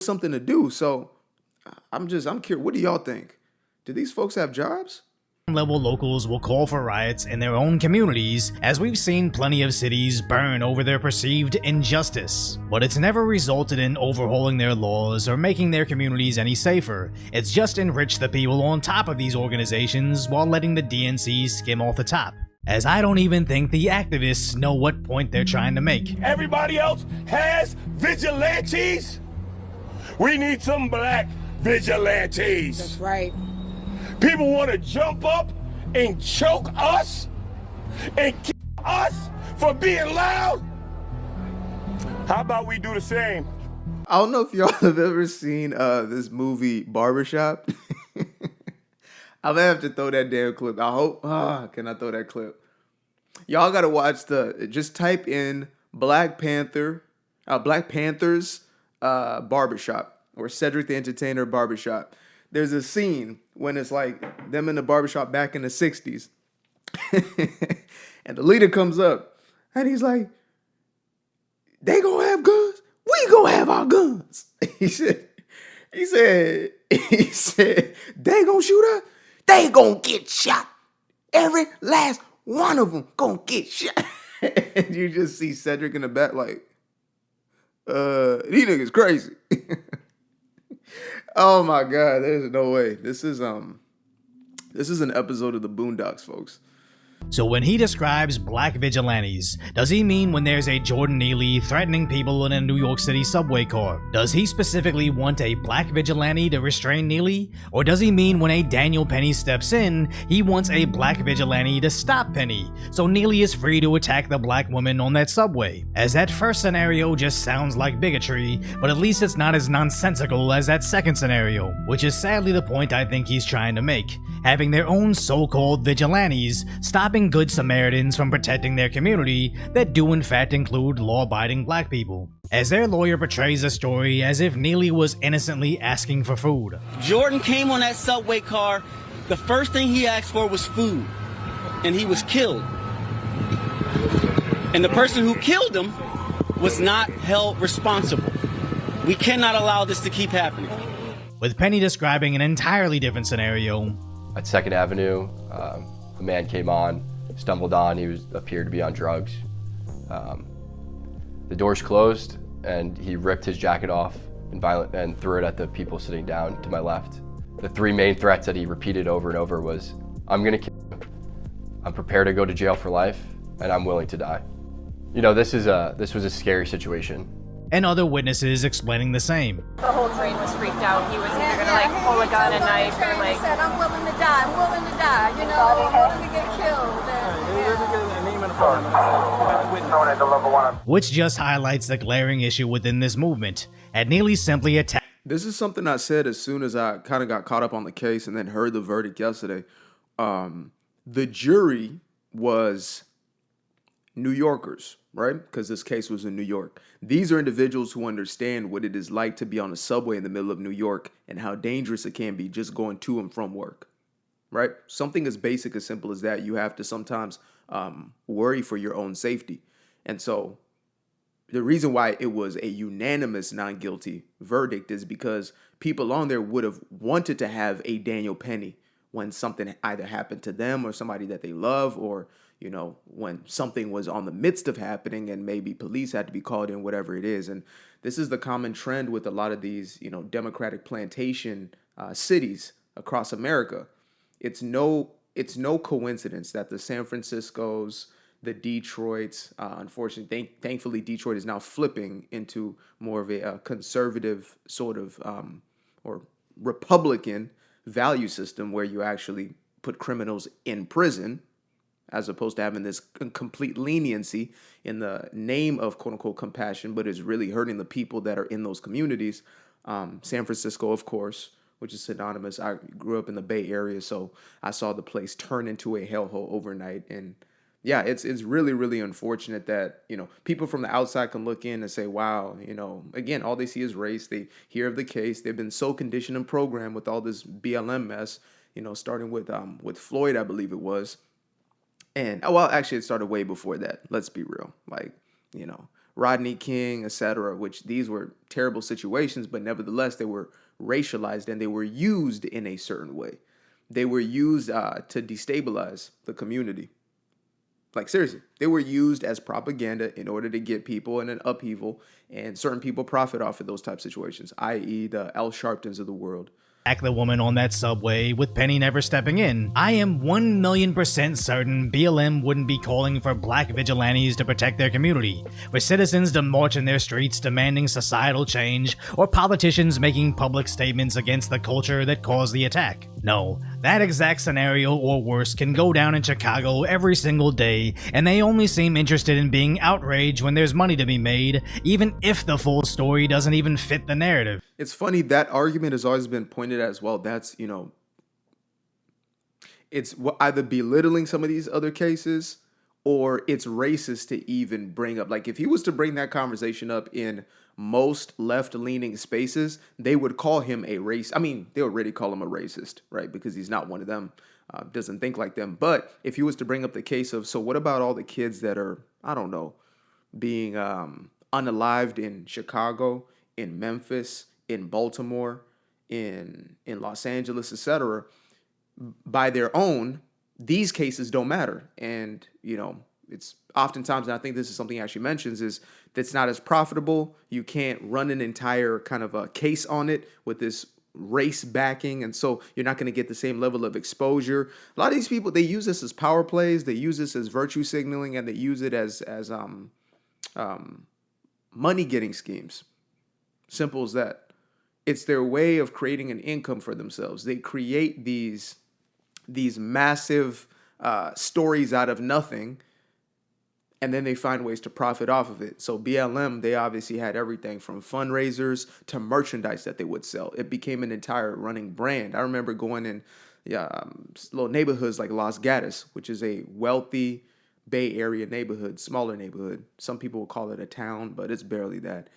something to do. So I'm curious. What do y'all think? Do these folks have jobs? Level locals will call for riots in their own communities, as we've seen plenty of cities burn over their perceived injustice. But it's never resulted in overhauling their laws or making their communities any safer. It's just enriched the people on top of these organizations while letting the DNCs skim off the top. As I don't even think the activists know what point they're trying to make. Everybody else has vigilantes. We need some black vigilantes. That's right. People want to jump up and choke us and kill us for being loud. How about we do the same? I don't know if y'all have ever seen this movie Barbershop. I'm gonna have to throw that damn clip. I hope. Can I throw that clip? Y'all gotta watch just type in Black Panthers Barbershop or Cedric the Entertainer Barbershop. There's a scene when it's like them in the barbershop back in the 60s. And the leader comes up and he's like, they gonna have guns? We gonna have our guns. He said, they gonna shoot us? They gonna get shot. Every last one of them gonna get shot. And you just see Cedric in the back like, these niggas crazy. Oh my God, there's no way. This is an episode of the Boondocks, folks. So when he describes black vigilantes, does he mean when there's a Jordan Neely threatening people in a New York City subway car? Does he specifically want a black vigilante to restrain Neely? Or does he mean when a Daniel Penny steps in, he wants a black vigilante to stop Penny, so Neely is free to attack the black woman on that subway? As that first scenario just sounds like bigotry, but at least it's not as nonsensical as that second scenario, which is sadly the point I think he's trying to make. Having their own so-called vigilantes stopping good Samaritans from protecting their community that do in fact include law-abiding black people. As their lawyer portrays the story as if Neely was innocently asking for food. Jordan came on that subway car, the first thing he asked for was food, and he was killed. And the person who killed him was not held responsible. We cannot allow this to keep happening. With Penny describing an entirely different scenario. At 2nd Avenue, a man came on, stumbled on, appeared to be on drugs. The doors closed and he ripped his jacket off and threw it at the people sitting down to my left. The 3 main threats that he repeated over and over was, I'm gonna kill you, I'm prepared to go to jail for life, and I'm willing to die. You know, this was a scary situation. And other witnesses explaining the same. The whole train was freaked out. He was either gonna like pull a gun, a knife, or like. He said, I'm willing to die. I'm willing to die. You know, I'm willing to get killed. Which just highlights the glaring issue within this movement. Had Neely simply attacked. This is something I said as soon as I kind of got caught up on the case and then heard the verdict yesterday. The jury was New Yorkers, right? Because this case was in New York. These are individuals who understand what it is like to be on a subway in the middle of New York and how dangerous it can be just going to and from work, right? Something as basic, as simple as that, you have to sometimes worry for your own safety. And so the reason why it was a unanimous non-guilty verdict is because people on there would have wanted to have a Daniel Penny when something either happened to them or somebody that they love, or, you know, when something was on the midst of happening and maybe police had to be called in, whatever it is. And this is the common trend with a lot of these, you know, Democratic plantation cities across America. It's no coincidence that the San Franciscos, the Detroits, unfortunately, thankfully, Detroit is now flipping into more of a conservative sort of or Republican value system where you actually put criminals in prison as opposed to having this complete leniency in the name of quote unquote compassion, but is really hurting the people that are in those communities. San Francisco, of course, which is synonymous. I grew up in the Bay Area, so I saw the place turn into a hellhole overnight. And yeah, it's really, really unfortunate that, you know, people from the outside can look in and say, wow, you know, again, all they see is race. They hear of the case. They've been so conditioned and programmed with all this BLM mess, you know, starting with Floyd, I believe it was. And, well, actually, it started way before that. Let's be real. Like, you know, Rodney King, etc., which these were terrible situations, but nevertheless, they were racialized and they were used in a certain way. They were used to destabilize the community. Like, seriously, they were used as propaganda in order to get people in an upheaval, and certain people profit off of those type of situations, i.e. the Al Sharptons of the world. Attack the woman on that subway with Penny never stepping in. I am 1,000,000% certain BLM wouldn't be calling for black vigilantes to protect their community, for citizens to march in their streets demanding societal change, or politicians making public statements against the culture that caused the attack. No, that exact scenario or worse can go down in Chicago every single day, and they only seem interested in being outraged when there's money to be made, even if the full story doesn't even fit the narrative. It's funny, that argument has always been pointed at as well. That's, it's either belittling some of these other cases or it's racist to even bring up. Like, if he was to bring that conversation up in most left-leaning spaces, they would call him a race. I mean, they already call him a racist, right? Because he's not one of them, doesn't think like them. But if he was to bring up the case of, so what about all the kids that are, I don't know, being unalived in Chicago, in Memphis, in Baltimore, in Los Angeles, etc., by their own, these cases don't matter. And, it's oftentimes, and I think this is something he actually mentions, is that's not as profitable. You can't run an entire kind of a case on it with this race backing. And so you're not going to get the same level of exposure. A lot of these people, they use this as power plays. They use this as virtue signaling, and they use it as money getting schemes. Simple as that. It's their way of creating an income for themselves. They create these massive stories out of nothing, and then they find ways to profit off of it. So BLM, they obviously had everything from fundraisers to merchandise that they would sell. It became an entire running brand. I remember going in little neighborhoods like Los Gatos, which is a wealthy Bay Area neighborhood, smaller neighborhood. Some people would call it a town, but it's barely that.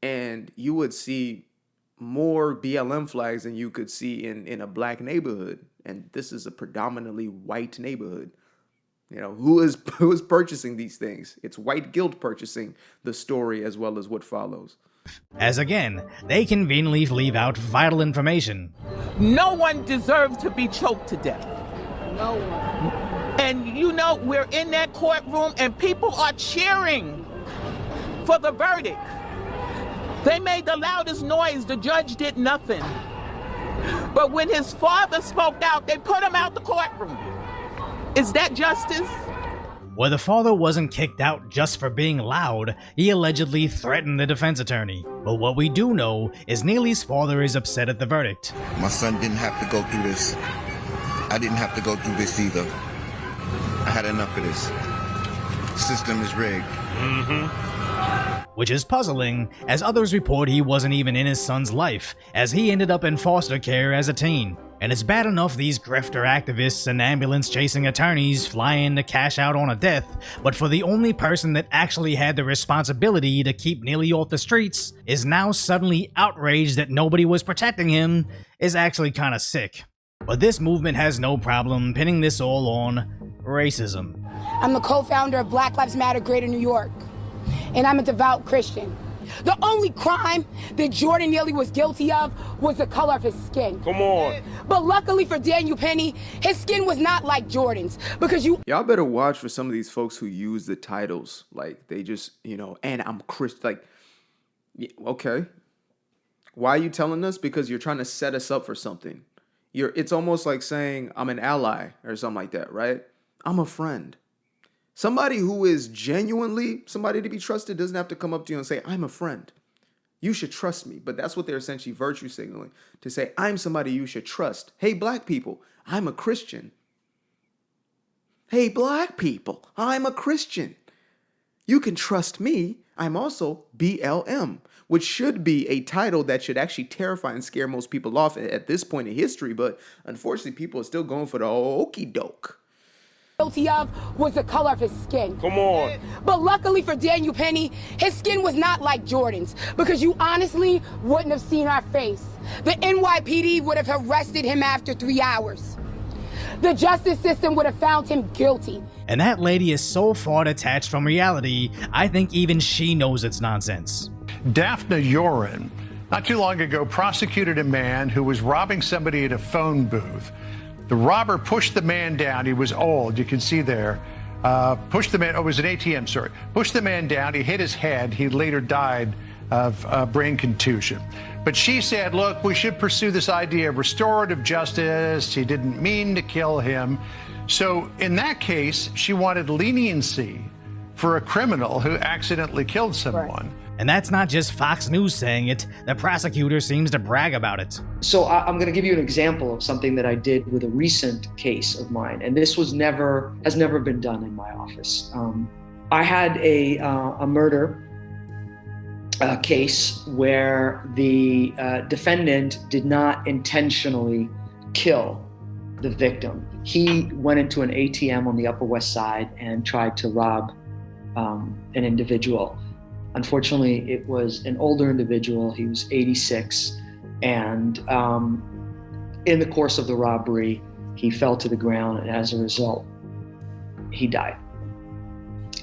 And you would see more BLM flags than you could see in a black neighborhood. And this is a predominantly white neighborhood. Who is purchasing these things? It's white guilt purchasing the story as well as what follows. As again, they conveniently leave out vital information. No one deserves to be choked to death. No one. And we're in that courtroom and people are cheering for the verdict. They made the loudest noise. The judge did nothing. But when his father spoke out, they put him out the courtroom. Is that justice? Well, the father wasn't kicked out just for being loud. He allegedly threatened the defense attorney. But what we do know is Neely's father is upset at the verdict. My son didn't have to go through this. I didn't have to go through this either. I had enough of this. The system is rigged. Which is puzzling, as others report he wasn't even in his son's life, as he ended up in foster care as a teen. And it's bad enough these grifter activists and ambulance-chasing attorneys fly in to cash out on a death, but for the only person that actually had the responsibility to keep Neely off the streets is now suddenly outraged that nobody was protecting him is actually kinda sick. But this movement has no problem pinning this all on racism. I'm the co-founder of Black Lives Matter Greater New York, and I'm a devout Christian. The only crime that Jordan Neely was guilty of was the color of his skin. Come on. But luckily for Daniel Penny, his skin was not like Jordan's, because Y'all better watch for some of these folks who use the titles. Like, they just, and I'm Christian. Like, okay. Why are you telling us? Because you're trying to set us up for something. It's almost like saying, I'm an ally or something like that, right? I'm a friend. Somebody who is genuinely somebody to be trusted doesn't have to come up to you and say, I'm a friend. You should trust me. But that's what they're essentially virtue signaling, to say, I'm somebody you should trust. Hey, black people, I'm a Christian. Hey, black people, I'm a Christian. You can trust me. I'm also BLM, which should be a title that should actually terrify and scare most people off at this point in history. But unfortunately, people are still going for the okie doke. guilty of was the color of his skin. Come on. But luckily for Daniel Penny, his skin was not like Jordan's, because you honestly wouldn't have seen our face. The NYPD would have arrested him after 3 hours. the justice system would have found him guilty. And that lady is so far detached from reality, I think even she knows it's nonsense. Daphne Yoren, not too long ago, prosecuted a man who was robbing somebody at a phone booth. The robber pushed the man down. He was old, you can see there. Pushed the man, it was an ATM, sorry. Pushed the man down, he hit his head. He later died of brain contusion. But she said, look, we should pursue this idea of restorative justice. He didn't mean to kill him. So in that case, she wanted leniency for a criminal who accidentally killed someone. Right. And that's not just Fox News saying it, the prosecutor seems to brag about it. So I'm going to give you an example of something that I did with a recent case of mine, and this has never been done in my office. I had a murder case where the defendant did not intentionally kill the victim. He went into an ATM on the Upper West Side and tried to rob an individual. Unfortunately, it was an older individual. He was 86, and in the course of the robbery, he fell to the ground, and as a result, he died.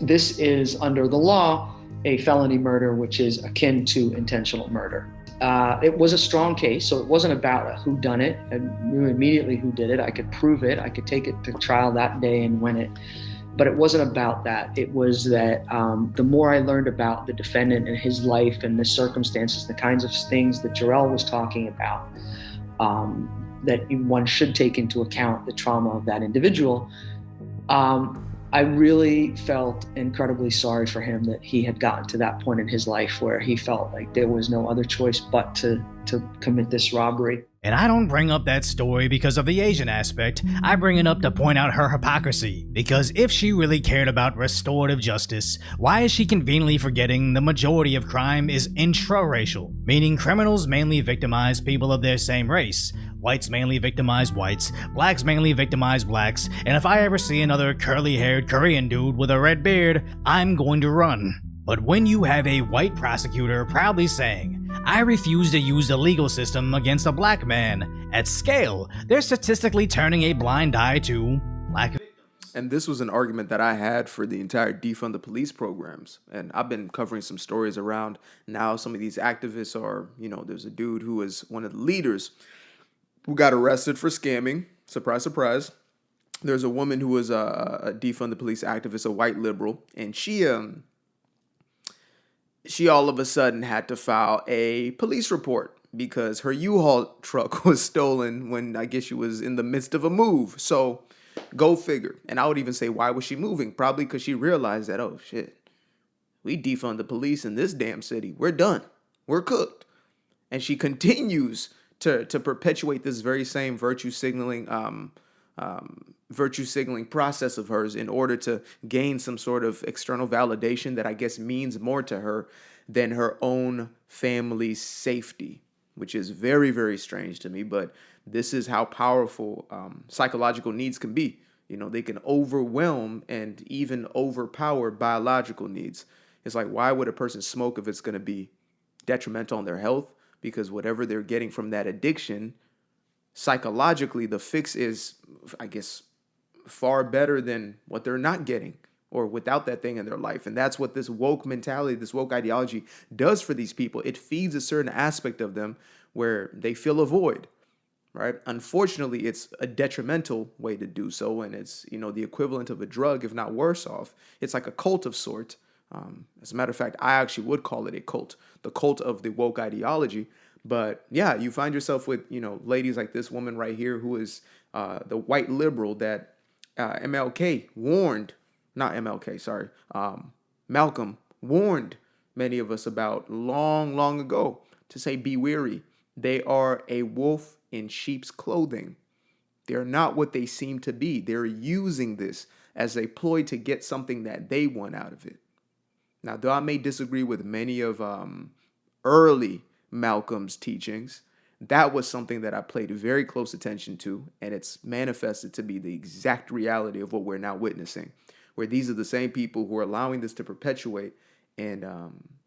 This is, under the law, a felony murder, which is akin to intentional murder. It was a strong case, so it wasn't about a whodunit. I knew immediately who did it. I could prove it. I could take it to trial that day and win it. But it wasn't about that. It was that the more I learned about the defendant and his life and the circumstances, the kinds of things that Jarrell was talking about, that one should take into account the trauma of that individual, I really felt incredibly sorry for him that he had gotten to that point in his life where he felt like there was no other choice but to commit this robbery. And I don't bring up that story because of the Asian aspect, I bring it up to point out her hypocrisy. Because if she really cared about restorative justice, why is she conveniently forgetting the majority of crime is intraracial? Meaning criminals mainly victimize people of their same race, whites mainly victimize whites, blacks mainly victimize blacks, and if I ever see another curly-haired Korean dude with a red beard, I'm going to run. But when you have a white prosecutor proudly saying, I refuse to use the legal system against a black man, at scale, they're statistically turning a blind eye to black victims. And this was an argument that I had for the entire defund the police programs. And I've been covering some stories around now. Some of these activists are, there's a dude who was one of the leaders who got arrested for scamming. Surprise, surprise. There's a woman who was a defund the police activist, a white liberal, and she all of a sudden had to file a police report because her U-Haul truck was stolen when I guess she was in the midst of a move. So go figure. And I would even say, why was she moving? Probably because she realized that, oh shit, we defund the police in this damn city. We're done. We're cooked. And she continues to perpetuate this very same virtue signaling process of hers in order to gain some sort of external validation that I guess means more to her than her own family's safety, which is very, very strange to me. But this is how powerful psychological needs can be. They can overwhelm and even overpower biological needs. It's like, why would a person smoke if it's going to be detrimental on their health? Because whatever they're getting from that addiction, psychologically, the fix is, I guess, far better than what they're not getting or without that thing in their life. And that's what this woke mentality, this woke ideology does for these people. It feeds a certain aspect of them where they feel a void, right? Unfortunately, it's a detrimental way to do so. And it's, the equivalent of a drug, if not worse off. It's like a cult of sort. As a matter of fact, I actually would call it a cult, the cult of the woke ideology. But yeah, you find yourself with, ladies like this woman right here who is the white liberal that Malcolm warned many of us about long, long ago to say, be wary. They are a wolf in sheep's clothing. They're not what they seem to be. They're using this as a ploy to get something that they want out of it. Now, though I may disagree with many of early Malcolm's teachings, that was something that I paid very close attention to, and it's manifested to be the exact reality of what we're now witnessing, where these are the same people who are allowing this to perpetuate, and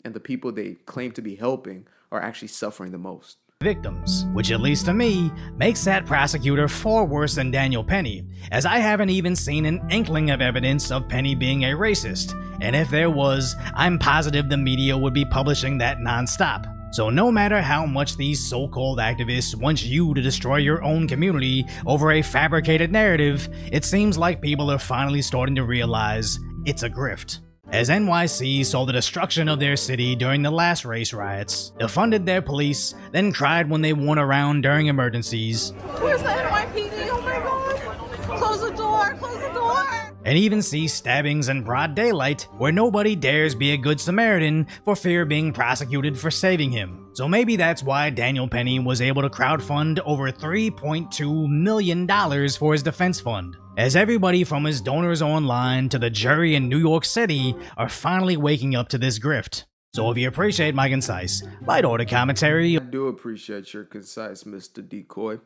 the people they claim to be helping are actually suffering the most. victims, which at least to me makes that prosecutor far worse than Daniel Penny, as I haven't even seen an inkling of evidence of Penny being a racist, and if there was, I'm positive the media would be publishing that nonstop. So no matter how much these so-called activists want you to destroy your own community over a fabricated narrative, it seems like people are finally starting to realize it's a grift. As NYC saw the destruction of their city during the last race riots, defunded their police, then cried when they weren't around during emergencies. Where's the NYPD? Oh my god! Close the door! Close the door! And even see stabbings in broad daylight where nobody dares be a good Samaritan for fear of being prosecuted for saving him. So maybe that's why Daniel Penny was able to crowdfund over $3.2 million for his defense fund, as everybody from his donors online to the jury in New York City are finally waking up to this grift. So if you appreciate my concise, light order commentary. I do appreciate your concise, Mr. Decoy.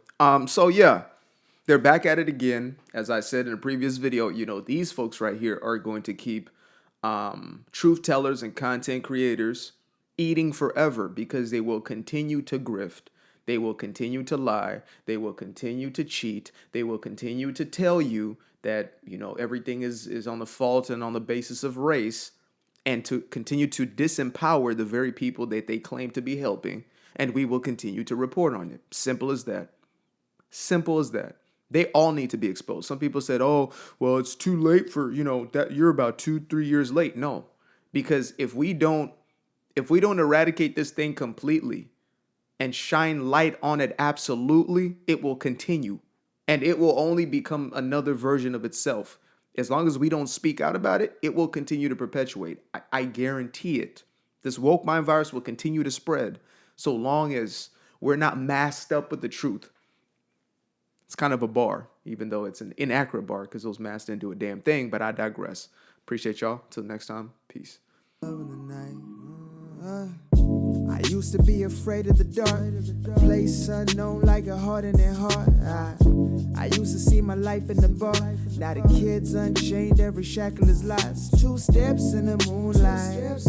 So yeah, they're back at it again. As I said in a previous video, you know, these folks right here are going to keep truth tellers and content creators eating forever, because they will continue to grift. They will continue to lie. They will continue to cheat. They will continue to tell you that, you know, everything is on the fault and on the basis of race, and to continue to disempower the very people that they claim to be helping. And we will continue to report on it. Simple as that. Simple as that. They all need to be exposed. Some people said, oh, well, it's too late for, you know, that you're about 2-3 years late. No, because if we don't eradicate this thing completely and shine light on it absolutely, it will continue. And it will only become another version of itself. As long as we don't speak out about it, it will continue to perpetuate. I guarantee it. This woke mind virus will continue to spread so long as we're not masked up with the truth. It's kind of a bar, even though it's an inaccurate bar because those masks didn't do a damn thing, but I digress. Appreciate y'all. Till next time. Peace. I used to be afraid of the dark, place unknown like a heart in their heart. I used to see my life in the bar. Now the kids unchained, every shackle is lost. 2 steps in the moonlight,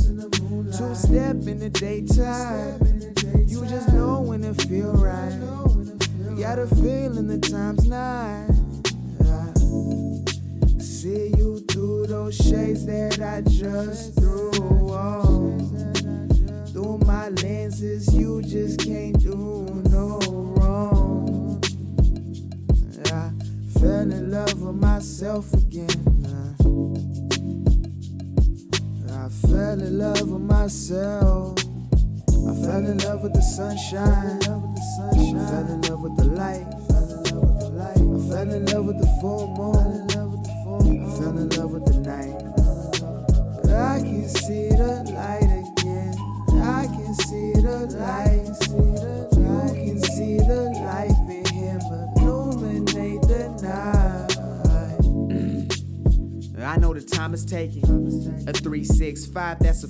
2 step in the daytime. You just know when it feel right. You got a feeling the time's not. See you through those shades that I just threw on. Through my lenses, you just can't do no wrong. I fell in love with myself again. I fell in love with myself. I fell in love with the sunshine. I fell in love with the light. I fell in love with the full moon. I fell in love with the night. I can see the light again. I can see the light. You can see the life in him illuminate the night. I know the time is taking. A 365, that's a